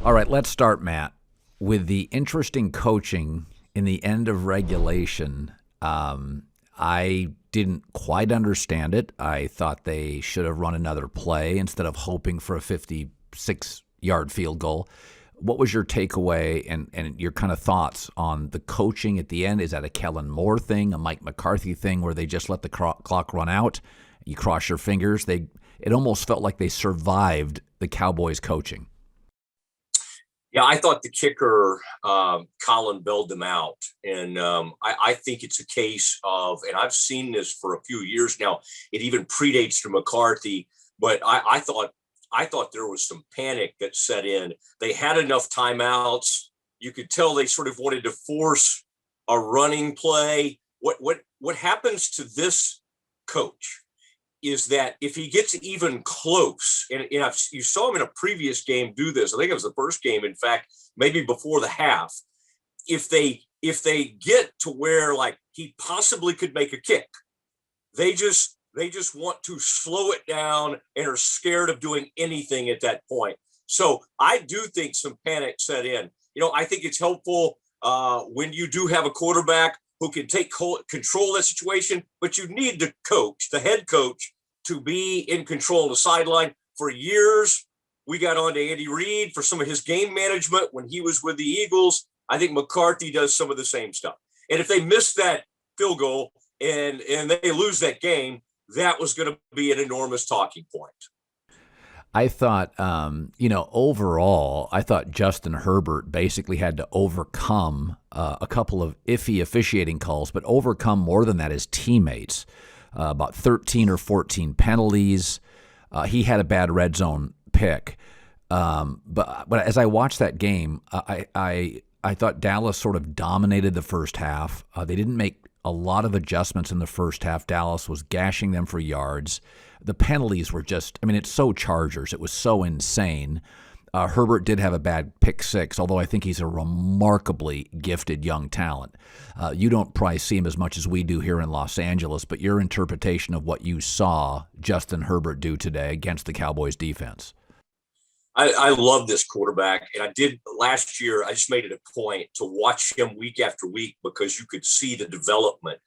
All right, let's start, Matt, with the interesting coaching in the end of regulation. I didn't quite understand it. I thought they should have run another play instead of hoping for a 56-yard field goal. What was your takeaway and your kind of thoughts on the coaching at the end? Is that a Kellen Moore thing, a Mike McCarthy thing, where they just let the clock run out? You cross your fingers. It almost felt like they survived the Cowboys coaching. Yeah, I thought the kicker, Colin, bailed them out. And I think it's a case of, and I've seen this for a few years now, it even predates to McCarthy, but I thought there was some panic that set in. They had enough timeouts. You could tell they sort of wanted to force a running play. What happens to this coach is that if he gets even close, and you saw him in a previous game do this, I think it was the first game, in fact, maybe before the half, if they get to where like he possibly could make a kick, they just want to slow it down and are scared of doing anything at that point. So I do think some panic set in. I think it's helpful when you do have a quarterback who can take control of that situation, but you need the head coach, to be in control of the sideline. For years, we got on to Andy Reid for some of his game management when he was with the Eagles. I think McCarthy does some of the same stuff. And if they miss that field goal and they lose that game, that was going to be an enormous talking point. I thought, overall, I thought Justin Herbert basically had to overcome a couple of iffy officiating calls, but overcome more than that his teammates. About 13 or 14 penalties. He had a bad red zone pick. But as I watched that game, I thought Dallas sort of dominated the first half. They didn't make a lot of adjustments in the first half. Dallas was gashing them for yards. The penalties were just, it's so Chargers. It was so insane. Herbert did have a bad pick six, although I think he's a remarkably gifted young talent. You don't probably see him as much as we do here in Los Angeles, but your interpretation of what you saw Justin Herbert do today against the Cowboys defense. I love this quarterback, and I did last year. I just made it a point to watch him week after week because you could see the development.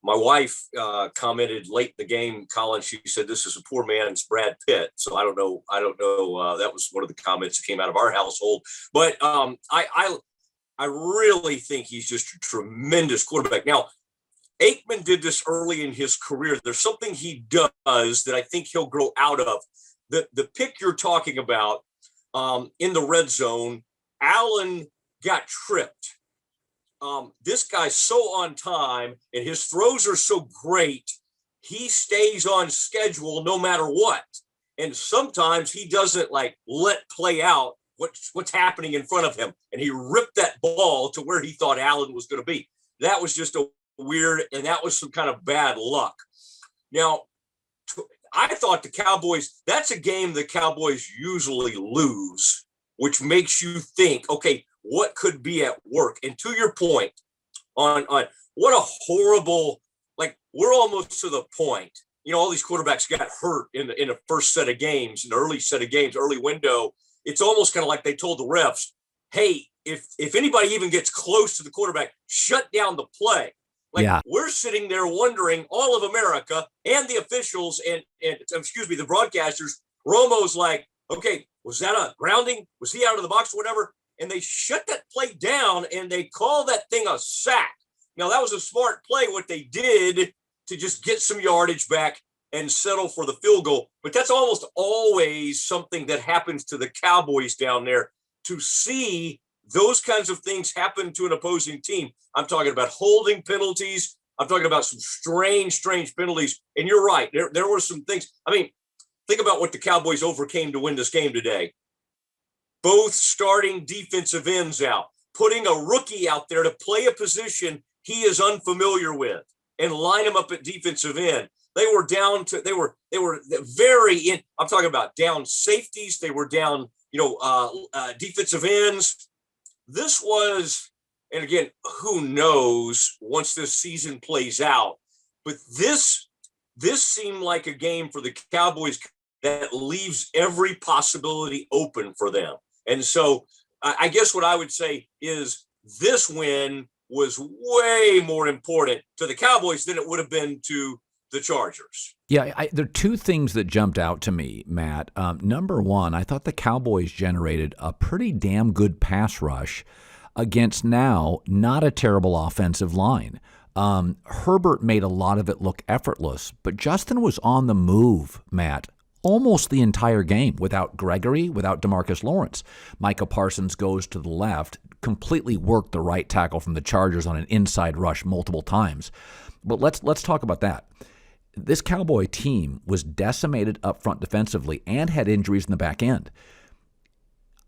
My wife commented late in the game, Colin, she said, "This is a poor man's Brad Pitt." So I don't know. That was one of the comments that came out of our household. But I really think he's just a tremendous quarterback. Now, Aikman did this early in his career. There's something he does that I think he'll grow out of. The pick you're talking about in the red zone, Allen got tripped. This guy's so on time and his throws are so great. He stays on schedule no matter what. And sometimes he doesn't let play out what's happening in front of him. And he ripped that ball to where he thought Allen was going to be. That was just a weird, and that was some kind of bad luck. Now, I thought the Cowboys, that's a game the Cowboys usually lose, which makes you think, okay, what could be at work? And to your point on what a horrible, we're almost to the point, all these quarterbacks got hurt in the first set of games, in the early set of games, early window. It's almost kind of like they told the refs, hey, if anybody even gets close to the quarterback, shut down the play. We're sitting there wondering, all of America and the officials and the broadcasters, Romo's like, okay, was that a grounding? Was he out of the box or whatever? And they shut that play down and they call that thing a sack. Now, that was a smart play, what they did to just get some yardage back and settle for the field goal. But that's almost always something that happens to the Cowboys down there. To see those kinds of things happen to an opposing team, I'm talking about holding penalties. I'm talking about some strange penalties. And you're right. There were some things. Think about what the Cowboys overcame to win this game today. Both starting defensive ends out, putting a rookie out there to play a position he is unfamiliar with and line him up at defensive end. They were very in. I'm talking about down safeties. They were down, defensive ends. This was, and again, who knows once this season plays out, but this seemed like a game for the Cowboys that leaves every possibility open for them. And so I guess what I would say is this win was way more important to the Cowboys than it would have been to the Chargers. Yeah, there are two things that jumped out to me, Matt. Number one, I thought the Cowboys generated a pretty damn good pass rush against now not a terrible offensive line. Herbert made a lot of it look effortless, but Justin was on the move, Matt, almost the entire game without Gregory, without DeMarcus Lawrence. Micah Parsons goes to the left, completely worked the right tackle from the Chargers on an inside rush multiple times. But let's talk about that. This Cowboy team was decimated up front defensively and had injuries in the back end.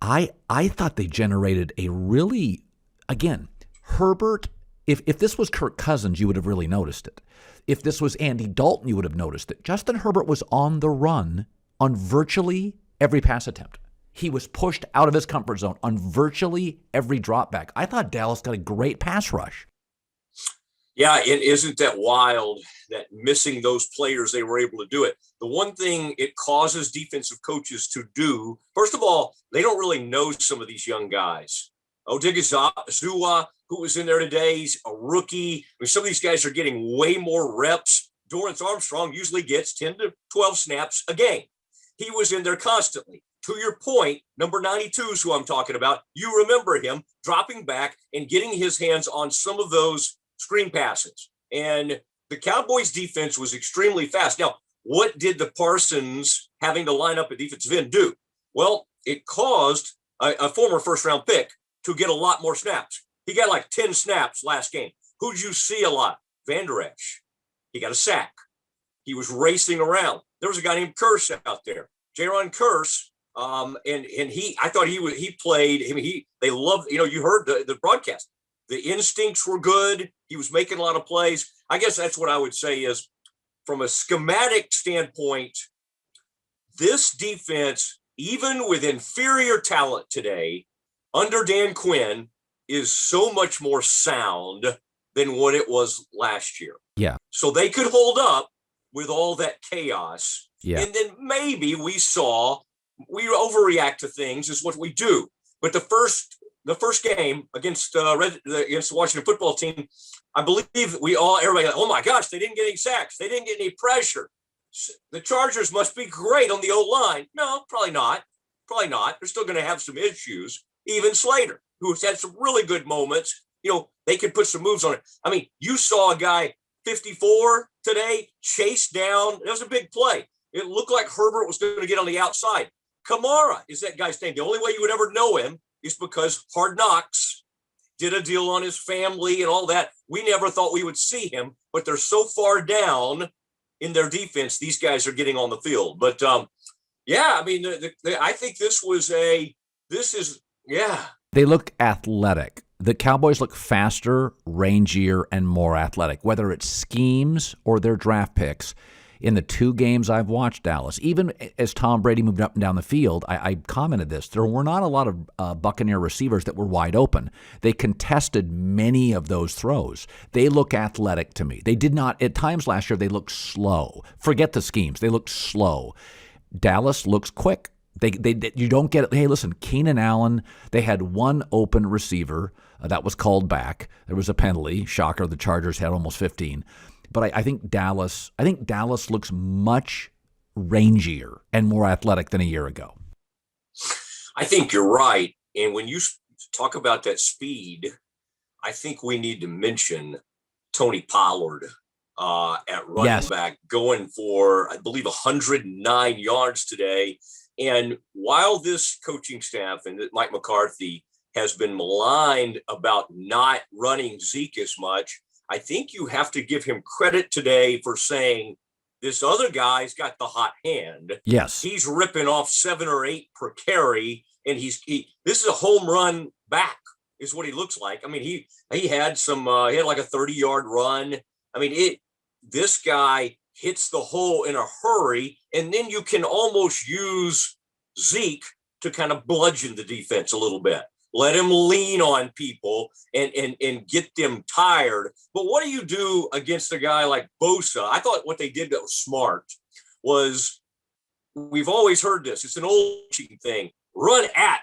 I thought they generated a really, again, Herbert, if this was Kirk Cousins, you would have really noticed it. If this was Andy Dalton, you would have noticed it. Justin Herbert was on the run on virtually every pass attempt. He was pushed out of his comfort zone on virtually every drop back. I thought Dallas got a great pass rush. Yeah, and isn't that wild that missing those players, they were able to do it? The one thing it causes defensive coaches to do, first of all, they don't really know some of these young guys. Odigizua, who was in there today, he's a rookie. I mean, some of these guys are getting way more reps. Dorrance Armstrong usually gets 10 to 12 snaps a game. He was in there constantly. To your point, number 92 is who I'm talking about. You remember him dropping back and getting his hands on some of those screen passes. And the Cowboys defense was extremely fast. Now, what did the Parsons having to line up at defensive end do? Well, it caused a former first-round pick to get a lot more snaps. He got like 10 snaps last game. Who'd you see a lot? Van Der Esch. He got a sack. He was racing around. There was a guy named Curse out there, Jaron Curse. And I thought he played. I mean, they loved. You heard the broadcast. The instincts were good. He was making a lot of plays. I guess that's what I would say is, from a schematic standpoint, this defense, even with inferior talent today, under Dan Quinn, is so much more sound than what it was last year. Yeah. So they could hold up with all that chaos. Yeah. And then maybe we overreact to things is what we do. But the first game against the Washington football team, I believe everybody, oh my gosh, they didn't get any sacks. They didn't get any pressure. The Chargers must be great on the O-line. No, probably not. Probably not. They're still going to have some issues. Even Slater, who's had some really good moments, they could put some moves on it. I mean, you saw a guy 54 today chased down. That was a big play. It looked like Herbert was going to get on the outside. Kamara is that guy's name. The only way you would ever know him is because Hard Knocks did a deal on his family and all that. We never thought we would see him, but they're so far down in their defense, these guys are getting on the field. But, I mean, I think They look athletic. The Cowboys look faster, rangier, and more athletic, whether it's schemes or their draft picks. In the two games I've watched Dallas, even as Tom Brady moved up and down the field, I commented this. There were not a lot of Buccaneer receivers that were wide open. They contested many of those throws. They look athletic to me. They did not, at times last year, they looked slow. Forget the schemes. They looked slow. Dallas looks quick. You don't get it. Hey, listen, Keenan Allen, they had one open receiver that was called back. There was a penalty. Shocker, the Chargers had almost 15. But I think Dallas looks much rangier and more athletic than a year ago. I think you're right. And when you talk about that speed, I think we need to mention Tony Pollard at running back, going for, I believe, 109 yards today. And while this coaching staff and Mike McCarthy has been maligned about not running Zeke as much, I think you have to give him credit today for saying this other guy's got the hot hand. Yes. He's ripping off 7 or 8 per carry, and this is a home run back is what he looks like. I mean, he had he had like a 30-yard run. I mean, this guy hits the hole in a hurry, and then you can almost use Zeke to kind of bludgeon the defense a little bit. Let him lean on people and get them tired. But what do you do against a guy like Bosa? I thought what they did that was smart was we've always heard this. It's an old teaching thing. Run at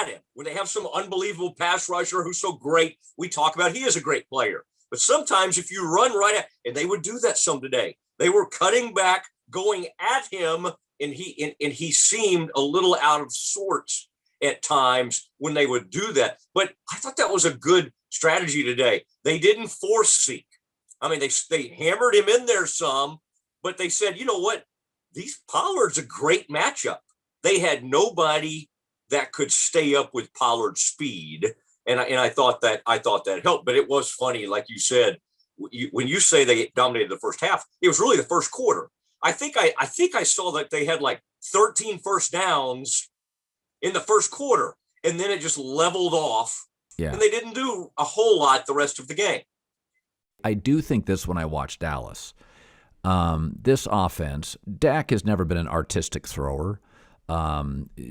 him. When they have some unbelievable pass rusher who's so great, we talk about he is a great player. But sometimes if you run right at, and they would do that some today, they were cutting back, going at him, and he seemed a little out of sorts at times when they would do that. But I thought that was a good strategy today. They didn't force Zeke. I mean, they hammered him in there some, but they said, you know what? Pollard's a great matchup. They had nobody that could stay up with Pollard's speed. And I thought that helped, but it was funny. Like you said, when you say they dominated the first half, it was really the first quarter. I think I saw that they had like 13 first downs in the first quarter, and then it just leveled off. Yeah. And they didn't do a whole lot the rest of the game. I do think this when I watch Dallas. This offense, Dak has never been an artistic thrower.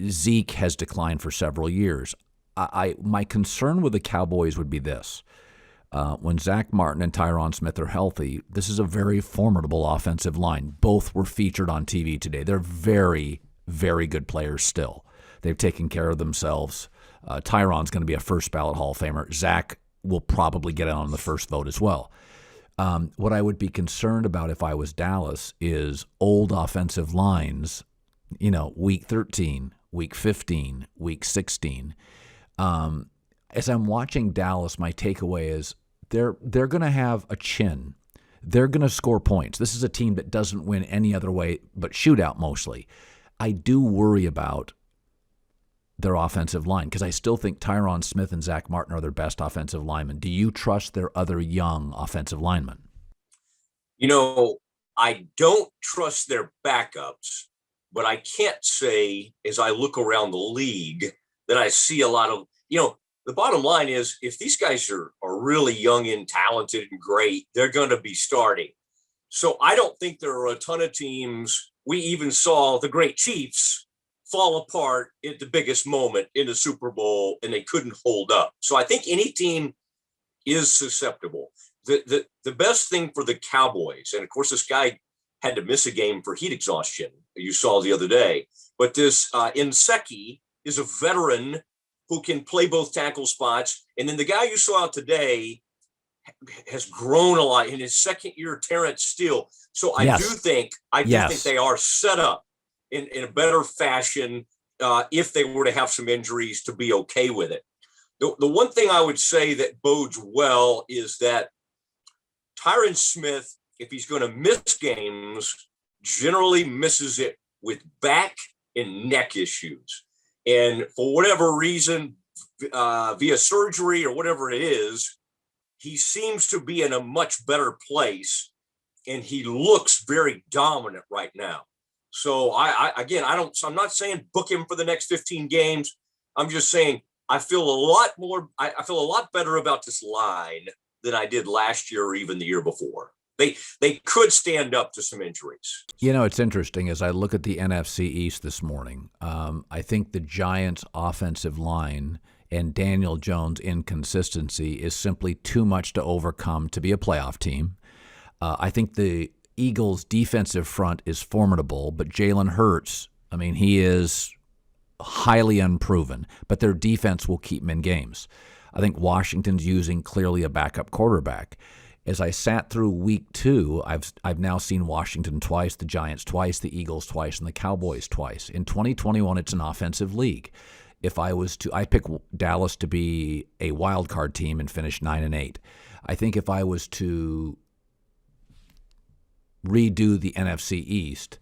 Zeke has declined for several years. My concern with the Cowboys would be this. When Zach Martin and Tyron Smith are healthy, this is a very formidable offensive line. Both were featured on TV today. They're very, very good players still. They've taken care of themselves. Tyron's going to be a first ballot Hall of Famer. Zach will probably get on the first vote as well. What I would be concerned about if I was Dallas is old offensive lines, week 13, week 15, week 16. As I'm watching Dallas, my takeaway is they're going to have a chin. They're going to score points. This is a team that doesn't win any other way but shootout mostly. I do worry about their offensive line because I still think Tyron Smith and Zach Martin are their best offensive linemen. Do you trust their other young offensive linemen? I don't trust their backups, but I can't say as I look around the league that I see a lot of, the bottom line is if these guys are really young and talented and great, they're going to be starting. So I don't think there are a ton of teams. We even saw the great Chiefs fall apart at the biggest moment in the Super Bowl, and they couldn't hold up. So I think any team is susceptible. The best thing for the Cowboys, and of course this guy had to miss a game for heat exhaustion, you saw the other day, but this Inseki is a veteran who can play both tackle spots. And then the guy you saw out today has grown a lot in his second year, Terrence Steele. So I do think they are set up in a better fashion if they were to have some injuries to be okay with it. The one thing I would say that bodes well is that Tyron Smith, if he's going to miss games, generally misses it with back and neck issues. And for whatever reason, via surgery or whatever it is, he seems to be in a much better place, and he looks very dominant right now. So I'm not saying book him for the next 15 games. I'm just saying I feel a lot better about this line than I did last year or even the year before. They could stand up to some injuries. It's interesting as I look at the NFC East this morning. I think the Giants' offensive line and Daniel Jones' inconsistency is simply too much to overcome to be a playoff team. I think the Eagles' defensive front is formidable, but Jalen Hurts, he is highly unproven, but their defense will keep them in games. I think Washington's using clearly a backup quarterback. As I sat through week 2, I've now seen Washington twice, the Giants twice, the Eagles twice, and the Cowboys twice. In 2021, it's an offensive league. I pick Dallas to be a wild card team and finish 9-8. I think if I was to redo the NFC East,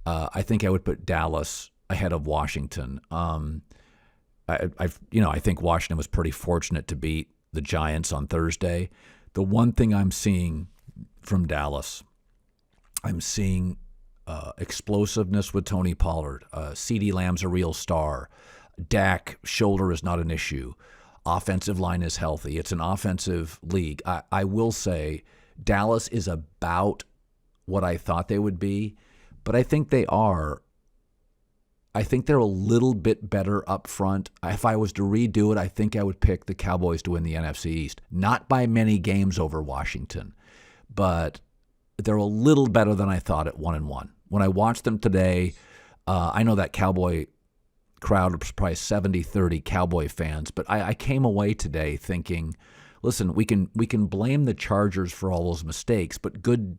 I think I would put Dallas ahead of Washington. I think Washington was pretty fortunate to beat the Giants on Thursday. The one thing I'm seeing from Dallas, I'm seeing explosiveness with Tony Pollard. CeeDee Lamb's a real star. Dak, shoulder is not an issue. Offensive line is healthy. It's an offensive league. I will say Dallas is about what I thought they would be, but I think they are. I think they're a little bit better up front. If I was to redo it, I think I would pick the Cowboys to win the NFC East. Not by many games over Washington, but they're a little better than I thought at 1-1. When I watched them today, I know that Cowboy crowd was probably 70-30 Cowboy fans, but I came away today thinking, listen, we can blame the Chargers for all those mistakes, but good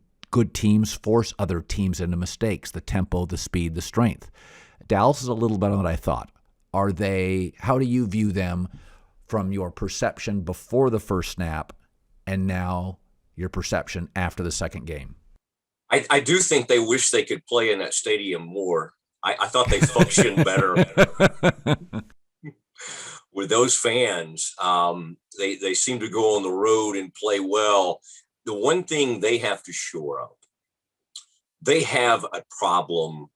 teams force other teams into mistakes, the tempo, the speed, the strength. Dallas is a little better than I thought. How do you view them from your perception before the first snap and now your perception after the second game? I do think they wish they could play in that stadium more. I thought they functioned better with those fans. They seem to go on the road and play well. The one thing they have to shore up, they have a problem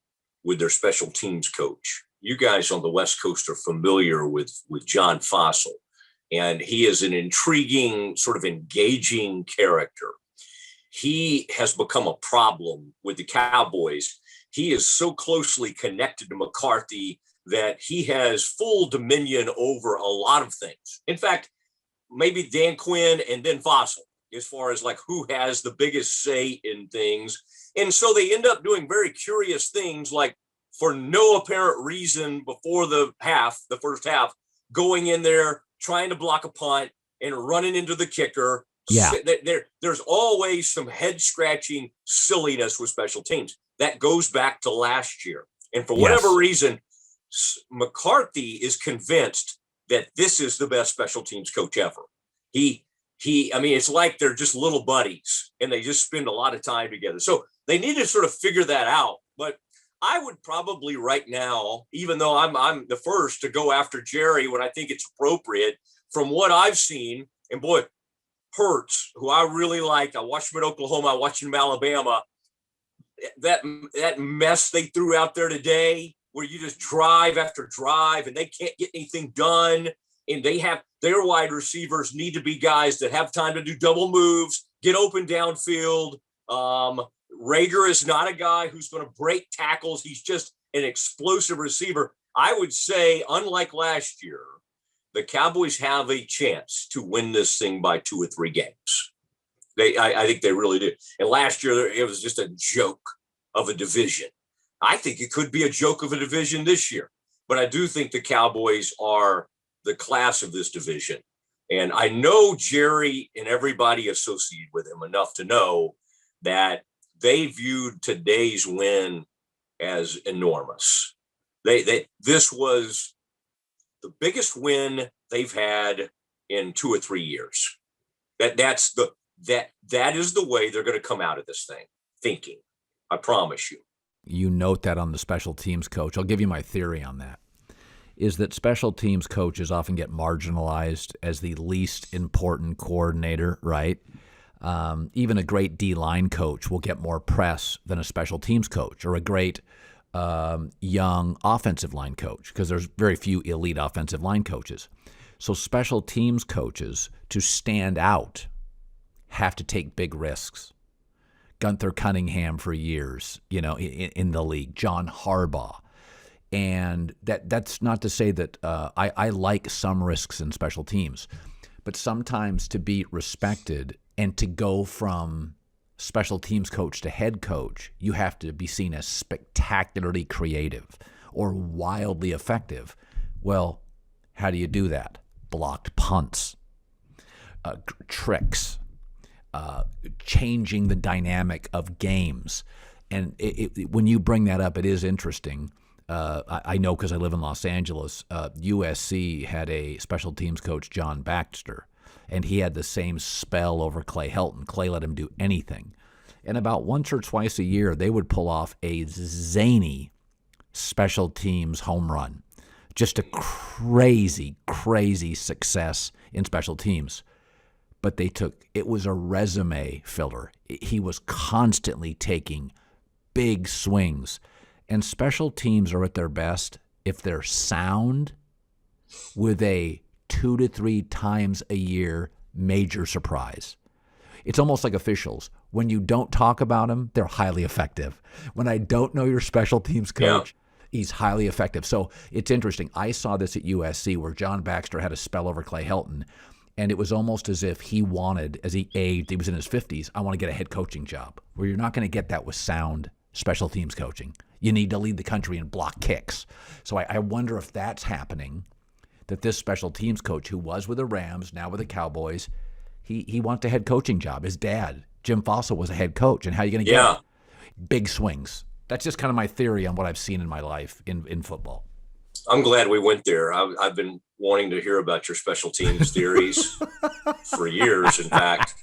with their special teams coach. You guys on the West Coast are familiar with John Fossil, and he is an intriguing, sort of engaging character. He has become a problem with the Cowboys. He is so closely connected to McCarthy that he has full dominion over a lot of things. In fact, maybe Dan Quinn and then Fossil, as far as like who has the biggest say in things. And so they end up doing very curious things, like for no apparent reason before the first half, going in there, trying to block a punt and running into the kicker. Yeah. There's always some head scratching silliness with special teams. That goes back to last year. And for whatever reason, McCarthy is convinced that this is the best special teams coach ever. I mean, it's like they're just little buddies and they just spend a lot of time together. So they need to sort of figure that out. But I would probably right now, even though I'm the first to go after Jerry when I think it's appropriate, from what I've seen, and boy, Hurts, who I really liked, I watched him at Oklahoma, I watched him in Alabama. That mess they threw out there today, where you just drive after drive and they can't get anything done, and they have their wide receivers need to be guys that have time to do double moves, get open downfield. Rager is not a guy who's going to break tackles. He's just an explosive receiver. I would say, unlike last year, the Cowboys have a chance to win this thing by 2 or 3 games. I think they really do. And last year, it was just a joke of a division. I think it could be a joke of a division this year. But I do think the Cowboys are the class of this division. And I know Jerry and everybody associated with him enough to know that they viewed today's win as enormous. This was the biggest win they've had in 2 or 3 years. That is the way they're going to come out of this thing thinking. I promise you. You note that on the special teams coach. I'll give you my theory on that. Is that special teams coaches often get marginalized as the least important coordinator, right? Even a great D-line coach will get more press than a special teams coach, or a great young offensive line coach, because there's very few elite offensive line coaches. So special teams coaches, to stand out, have to take big risks. Gunther Cunningham for years, in the league, John Harbaugh. And that's not to say that I like some risks in special teams, but sometimes to be respected and to go from special teams coach to head coach, you have to be seen as spectacularly creative or wildly effective. Well, how do you do that? Blocked punts, tricks, changing the dynamic of games. And when you bring that up, it is interesting. I know because I live in Los Angeles. USC had a special teams coach, John Baxter, and he had the same spell over Clay Helton. Clay let him do anything. And about once or twice a year, they would pull off a zany special teams home run. Just a crazy, crazy success in special teams. But it was a resume filler. He was constantly taking big swings. And special teams are at their best if they're sound with a 2 to 3 times a year major surprise. It's almost like officials. When you don't talk about them, they're highly effective. When I don't know your special teams coach, he's highly effective. So it's interesting. I saw this at USC where John Baxter had a spell over Clay Helton, and it was almost as if he wanted, as he aged, he was in his 50s, I want to get a head coaching job, where you're not going to get that with sound special teams coaching. You need to lead the country in block kicks. So I wonder if that's happening, that this special teams coach who was with the Rams, now with the Cowboys, he wants a head coaching job. His dad, Jim Fossil, was a head coach. And how are you going to get big swings? That's just kind of my theory on what I've seen in my life in football. I'm glad we went there. I've been wanting to hear about your special teams theories for years, in fact.